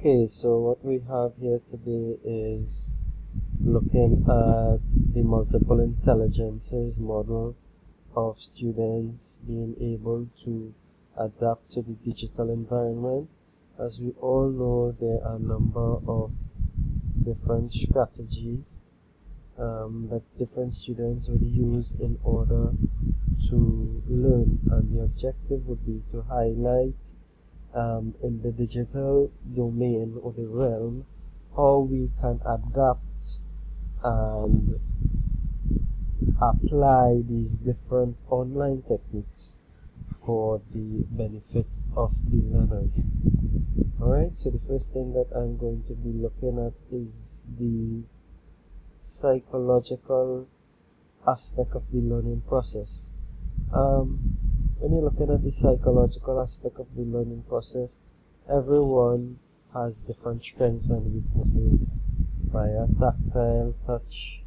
Okay, so what we have here today is looking at the multiple intelligences model of students being able to adapt to the digital environment. As we all know, there are a number of different strategies that different students would use in order to learn, and the objective would be to highlight in the digital domain or the realm how we can adapt and apply these different online techniques for the benefit of the learners. Alright, so the first thing that I'm going to be looking at is the psychological aspect of the learning process. When you're looking at the psychological aspect of the learning process, everyone has different strengths and weaknesses via tactile, touch,